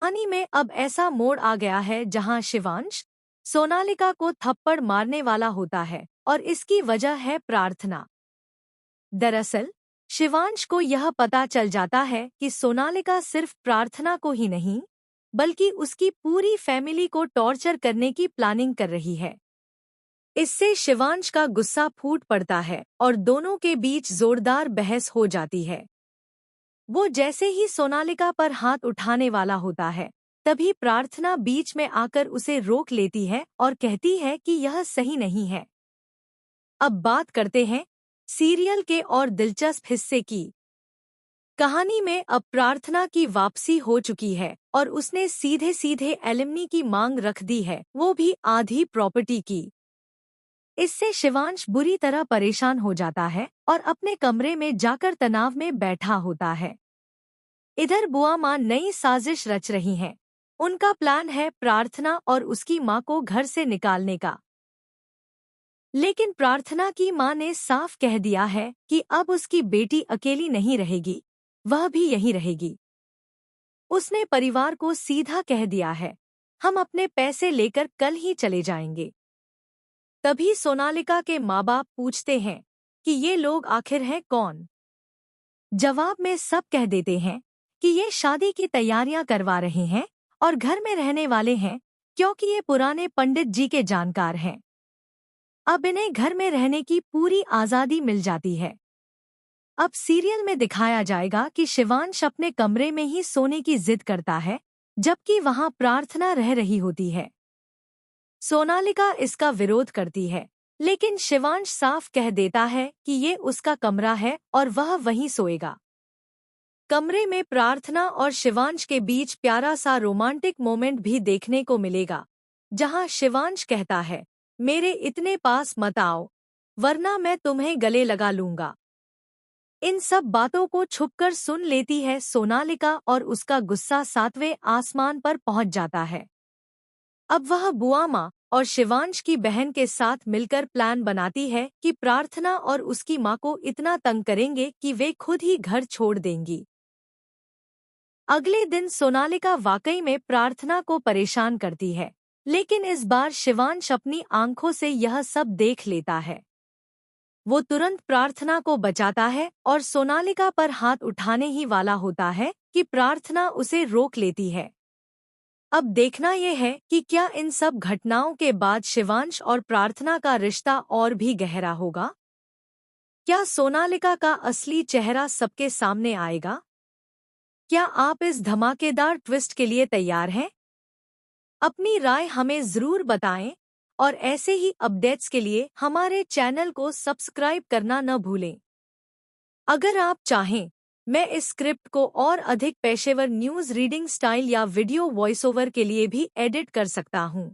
कहानी में अब ऐसा मोड़ आ गया है जहां शिवांश सोनालिका को थप्पड़ मारने वाला होता है और इसकी वजह है प्रार्थना। दरअसल शिवांश को यह पता चल जाता है कि सोनालिका सिर्फ प्रार्थना को ही नहीं बल्कि उसकी पूरी फैमिली को टॉर्चर करने की प्लानिंग कर रही है। इससे शिवांश का गुस्सा फूट पड़ता है और दोनों के बीच जोरदार बहस हो जाती है। वो जैसे ही सोनालिका पर हाथ उठाने वाला होता है तभी प्रार्थना बीच में आकर उसे रोक लेती है और कहती है कि यह सही नहीं है। अब बात करते हैं सीरियल के और दिलचस्प हिस्से की। कहानी में अब प्रार्थना की वापसी हो चुकी है और उसने सीधे सीधे एलिमनी की मांग रख दी है, वो भी आधी प्रॉपर्टी की। इससे शिवांश बुरी तरह परेशान हो जाता है और अपने कमरे में जाकर तनाव में बैठा होता है। इधर बुआ माँ नई साजिश रच रही हैं। उनका प्लान है प्रार्थना और उसकी माँ को घर से निकालने का। लेकिन प्रार्थना की माँ ने साफ कह दिया है कि अब उसकी बेटी अकेली नहीं रहेगी, वह भी यहीं रहेगी। उसने परिवार को सीधा कह दिया है, हम अपने पैसे लेकर कल ही चले जाएंगे। तभी सोनालिका के माँ बाप पूछते हैं कि ये लोग आखिर हैं कौन। जवाब में सब कह देते हैं कि ये शादी की तैयारियां करवा रहे हैं और घर में रहने वाले हैं क्योंकि ये पुराने पंडित जी के जानकार हैं। अब इन्हें घर में रहने की पूरी आज़ादी मिल जाती है। अब सीरियल में दिखाया जाएगा कि शिवांश अपने कमरे में ही सोने की जिद करता है जबकि वहां प्रार्थना रह रही होती है। सोनालिका इसका विरोध करती है लेकिन शिवांश साफ कह देता है कि ये उसका कमरा है और वह वहीं सोएगा। कमरे में प्रार्थना और शिवांश के बीच प्यारा सा रोमांटिक मोमेंट भी देखने को मिलेगा जहां शिवांश कहता है, मेरे इतने पास मत आओ वरना मैं तुम्हें गले लगा लूंगा। इन सब बातों को छुपकर सुन लेती है सोनालिका और उसका गुस्सा सातवें आसमान पर पहुंच जाता है। अब वह बुआ माँ और शिवांश की बहन के साथ मिलकर प्लान बनाती है कि प्रार्थना और उसकी माँ को इतना तंग करेंगे कि वे खुद ही घर छोड़ देंगी। अगले दिन सोनालिका वाकई में प्रार्थना को परेशान करती है लेकिन इस बार शिवांश अपनी आंखों से यह सब देख लेता है। वो तुरंत प्रार्थना को बचाता है और सोनालिका पर हाथ उठाने ही वाला होता है कि प्रार्थना उसे रोक लेती है। अब देखना यह है कि क्या इन सब घटनाओं के बाद शिवांश और प्रार्थना का रिश्ता और भी गहरा होगा। क्या सोनालिका का असली चेहरा सबके सामने आएगा? क्या आप इस धमाकेदार ट्विस्ट के लिए तैयार हैं? अपनी राय हमें ज़रूर बताएं और ऐसे ही अपडेट्स के लिए हमारे चैनल को सब्सक्राइब करना न भूलें। अगर आप चाहें, मैं इस स्क्रिप्ट को और अधिक पेशेवर न्यूज़ रीडिंग स्टाइल या वीडियो वॉइस ओवर के लिए भी एडिट कर सकता हूं।